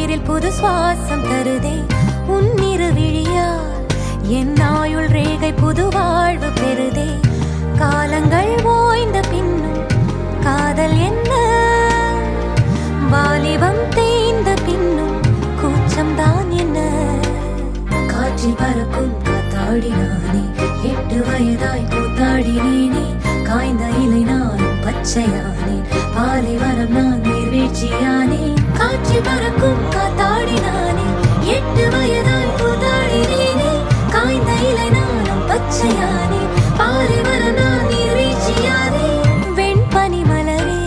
உயிரில் புது சுவாசம் தருதே உன்னிரு விழியால் என் ஆயுள் ரேகை புது வாழ்வு பெறுதே காலங்கள் ஓய்ந்த பின்னும் காதல் என்ன வாலிபம் தேய்ந்த பின்னும் கூச்சம் தான் என்ன காற்றில் பறக்கும் காத்தாடினானே 8 வயதாய் கூத்தாடினேனே காய்ந்த இலை நானும் பச்சையானேன் பாலைவனம் நான் நீர்வீழ்ச்சியானேன் காற்றில் பறக்கும் காத்தாடினானே 8 வயதாய் கூத்தாடினேனே காய்ந்த இலை நானும் பச்சையானேன் பாலைவனம் நான் நீர்வீழ்ச்சியானேன் வெண்பனி மலரே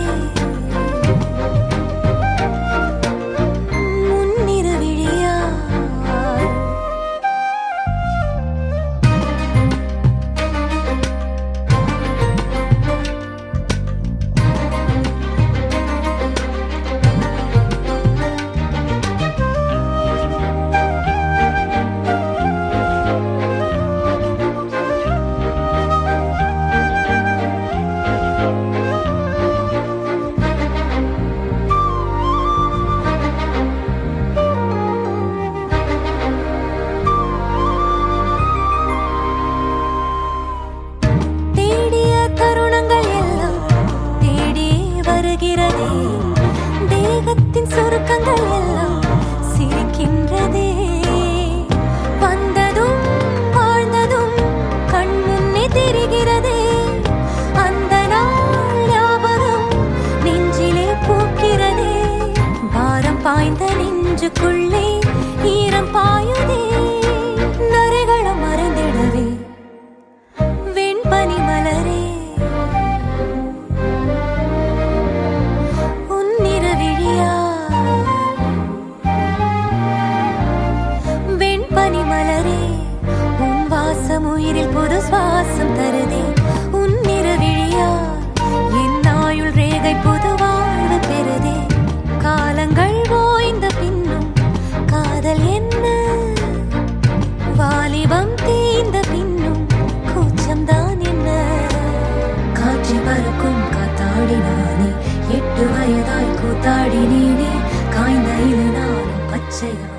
முன்னிரு விழியா தேகத்தின் சுருக்கங்கள் எல்லாம் சிரிக்கின்றதே வந்ததும் வாழ்ந்ததும் கண் முன்னே தெரிகிறதே அந்த நாள் ஞாபகம் நெஞ்சிலே பூக்கிறதே பாரம் பாய்ந்த நெஞ்சுக்குள்ளே ஈரம் பாயுதே நரைகளும் மறந்திடவே வெண்பனி மலரே உயிரில் புது சுவாசம் தருதே உன்னிரு விழியால் என் ஆயுள் ரேகை புது வாழ்வு பெறுதே காலங்கள் ஓய்ந்த பின்னும் காதல் என்ன வாலிபம் தேய்ந்த பின்னும் கூச்சம்தான் என்ன காற்றில் பறக்கும் காத்தாடினானே 8 வயதாய் கூத்தாடினேனே காய்ந்த இலை நானும் பச்சையா